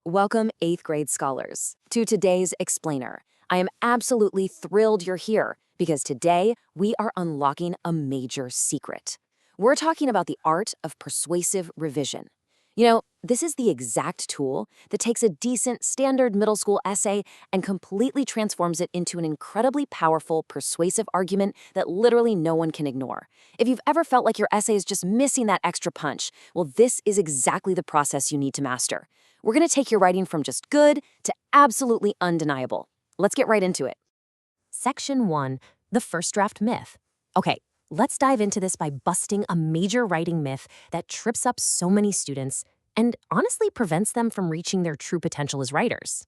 Welcome, 8th grade scholars, to today's Explainer. I am absolutely thrilled you're here because today we are unlocking a major secret. We're talking about the art of persuasive revision. This is the exact tool that takes a decent standard middle school essay and completely transforms it into an incredibly powerful, persuasive argument that literally no one can ignore. If you've ever felt like your essay is just missing that extra punch, well, this is exactly the process you need to master. We're going to take your writing from just good to absolutely undeniable. Let's get right into it. Section 1, the first draft myth. Okay, let's dive into this by busting a major writing myth that trips up so many students and honestly prevents them from reaching their true potential as writers.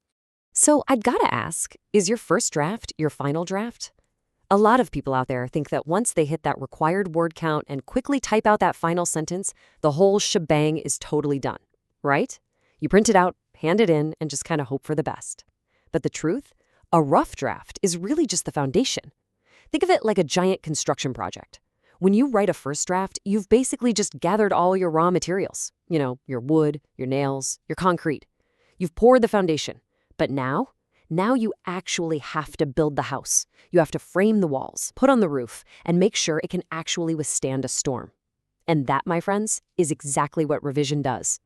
So I'd gotta ask, is your first draft your final draft? A lot of people out there think that once they hit that required word count and quickly type out that final sentence, the whole shebang is totally done, right? You print it out, hand it in, and just kind of hope for the best. But the truth? A rough draft is really just the foundation. Think of it like a giant construction project. When you write a first draft, you've basically just gathered all your raw materials. Your wood, your nails, your concrete. You've poured the foundation. But now you actually have to build the house. You have to frame the walls, put on the roof, and make sure it can actually withstand a storm. And that, my friends, is exactly what revision does.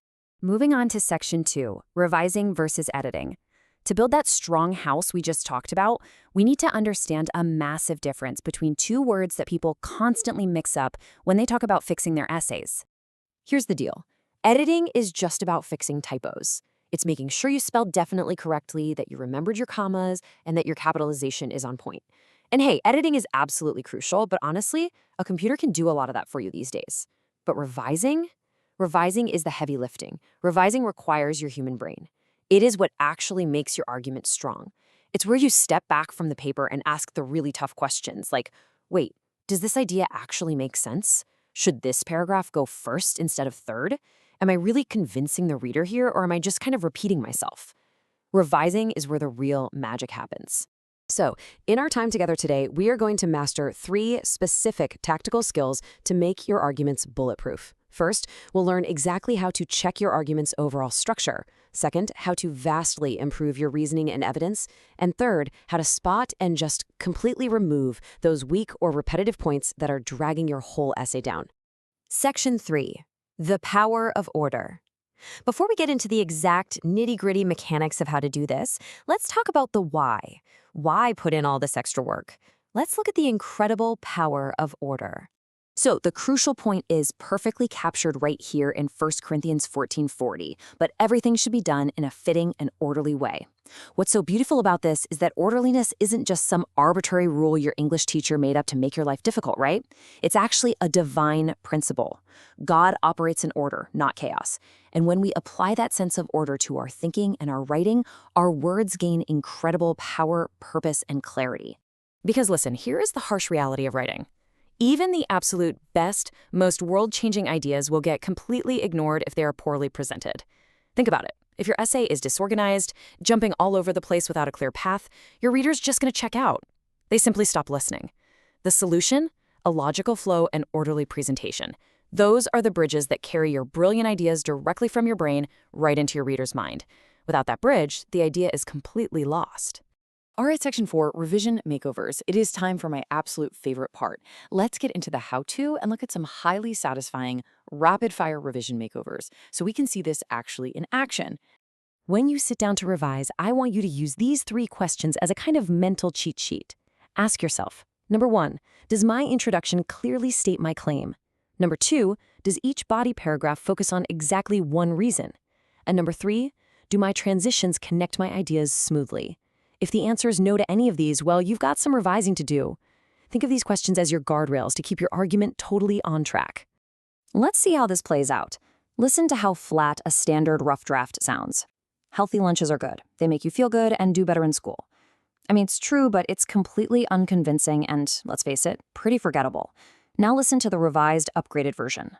Moving on to Section 2, revising versus editing. To build that strong house we just talked about, we need to understand a massive difference between two words that people constantly mix up when they talk about fixing their essays. Here's the deal. Editing is just about fixing typos. It's making sure you spelled definitely correctly, that you remembered your commas, and that your capitalization is on point. And hey, editing is absolutely crucial, but honestly, a computer can do a lot of that for you these days. But revising is the heavy lifting. Revising requires your human brain. It is what actually makes your argument strong. It's where you step back from the paper and ask the really tough questions like, wait, does this idea actually make sense? Should this paragraph go first instead of third? Am I really convincing the reader here, or am I just kind of repeating myself? Revising is where the real magic happens. So, in our time together today, we are going to master 3 specific tactical skills to make your arguments bulletproof. First, we'll learn exactly how to check your argument's overall structure. Second, how to vastly improve your reasoning and evidence. And third, how to spot and just completely remove those weak or repetitive points that are dragging your whole essay down. Section 3, the power of order. Before we get into the exact nitty-gritty mechanics of how to do this, let's talk about the why. Why put in all this extra work? Let's look at the incredible power of order. So the crucial point is perfectly captured right here in 1 Corinthians 14:40, but everything should be done in a fitting and orderly way. What's so beautiful about this is that orderliness isn't just some arbitrary rule your English teacher made up to make your life difficult, right? It's actually a divine principle. God operates in order, not chaos. And when we apply that sense of order to our thinking and our writing, our words gain incredible power, purpose, and clarity. Because listen, here is the harsh reality of writing. Even the absolute best, most world-changing ideas will get completely ignored if they are poorly presented. Think about it. If your essay is disorganized, jumping all over the place without a clear path, your reader's just going to check out. They simply stop listening. The solution? A logical flow and orderly presentation. Those are the bridges that carry your brilliant ideas directly from your brain right into your reader's mind. Without that bridge, the idea is completely lost. All right, Section 4, revision makeovers. It is time for my absolute favorite part. Let's get into the how-to and look at some highly satisfying, rapid-fire revision makeovers so we can see this actually in action. When you sit down to revise, I want you to use these 3 questions as a kind of mental cheat sheet. Ask yourself, number 1, does my introduction clearly state my claim? Number 2, does each body paragraph focus on exactly one reason? And number 3, do my transitions connect my ideas smoothly? If the answer is no to any of these, well, you've got some revising to do. Think of these questions as your guardrails to keep your argument totally on track. Let's see how this plays out. Listen to how flat a standard rough draft sounds. Healthy lunches are good. They make you feel good and do better in school. I mean, it's true, but it's completely unconvincing and, let's face it, pretty forgettable. Now listen to the revised, upgraded version.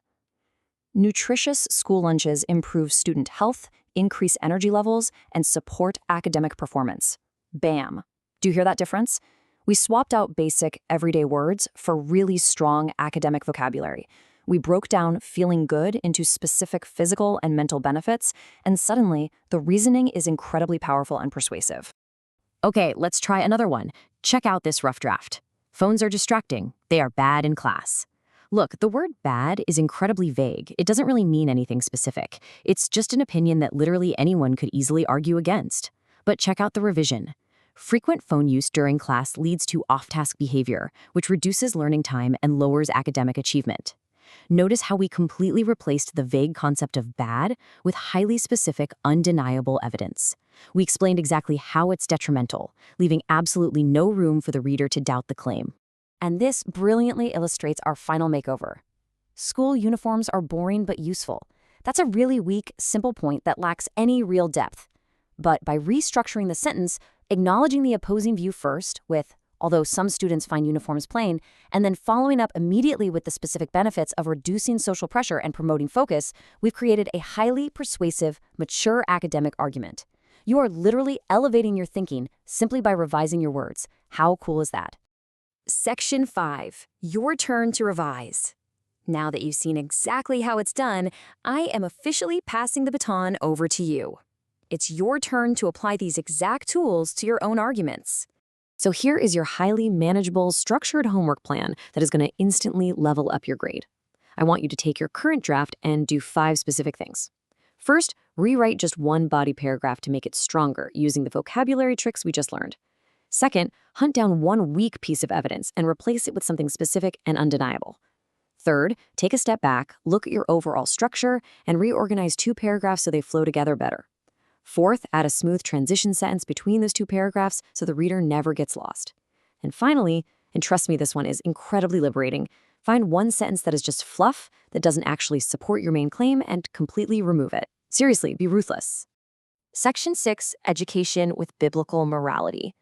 Nutritious school lunches improve student health, increase energy levels, and support academic performance. Bam. Do you hear that difference? We swapped out basic, everyday words for really strong academic vocabulary. We broke down feeling good into specific physical and mental benefits, and suddenly, the reasoning is incredibly powerful and persuasive. Okay, let's try another one. Check out this rough draft. Phones are distracting. They are bad in class. Look, the word bad is incredibly vague. It doesn't really mean anything specific. It's just an opinion that literally anyone could easily argue against. But check out the revision. Frequent phone use during class leads to off-task behavior, which reduces learning time and lowers academic achievement. Notice how we completely replaced the vague concept of bad with highly specific, undeniable evidence. We explained exactly how it's detrimental, leaving absolutely no room for the reader to doubt the claim. And this brilliantly illustrates our final makeover. School uniforms are boring but useful. That's a really weak, simple point that lacks any real depth. But by restructuring the sentence, acknowledging the opposing view first with, although some students find uniforms plain, and then following up immediately with the specific benefits of reducing social pressure and promoting focus, we've created a highly persuasive, mature academic argument. You are literally elevating your thinking simply by revising your words. How cool is that? Section 5. Your turn to revise. Now that you've seen exactly how it's done, I am officially passing the baton over to you. It's your turn to apply these exact tools to your own arguments. So here is your highly manageable, structured homework plan that is going to instantly level up your grade. I want you to take your current draft and do 5 specific things. First, rewrite just one body paragraph to make it stronger using the vocabulary tricks we just learned. Second, hunt down one weak piece of evidence and replace it with something specific and undeniable. Third, take a step back, look at your overall structure, and reorganize 2 paragraphs so they flow together better. Fourth, add a smooth transition sentence between those 2 paragraphs so the reader never gets lost. And finally, and trust me, this one is incredibly liberating, find one sentence that is just fluff, that doesn't actually support your main claim, and completely remove it. Seriously, be ruthless. Section 6, Education with Biblical Morality.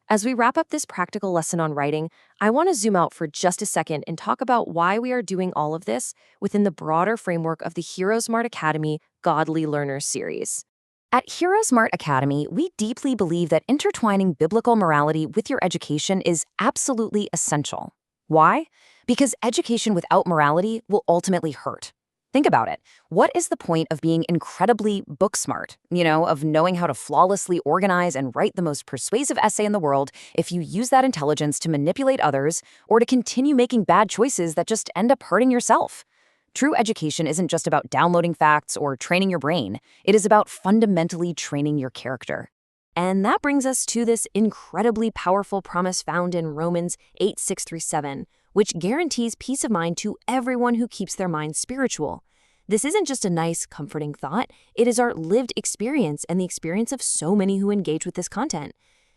As we wrap up this practical lesson on writing, I want to zoom out for just a second and talk about why we are doing all of this within the broader framework of the Smart Academy Godly Learners series. At Smart Academy, we deeply believe that intertwining biblical morality with your education is absolutely essential. Why? Because education without morality will ultimately hurt. Think about it. What is the point of being incredibly book smart, of knowing how to flawlessly organize and write the most persuasive essay in the world if you use that intelligence to manipulate others or to continue making bad choices that just end up hurting yourself? True education isn't just about downloading facts or training your brain. It is about fundamentally training your character. And that brings us to this incredibly powerful promise found in Romans 8:6-7, which guarantees peace of mind to everyone who keeps their mind spiritual. This isn't just a nice, comforting thought. It is our lived experience and the experience of so many who engage with this content.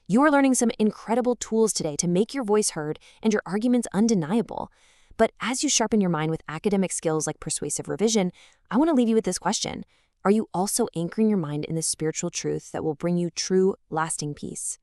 You are learning some incredible tools today to make your voice heard and your arguments undeniable. But as you sharpen your mind with academic skills like persuasive revision, I want to leave you with this question. Are you also anchoring your mind in the spiritual truth that will bring you true, lasting peace?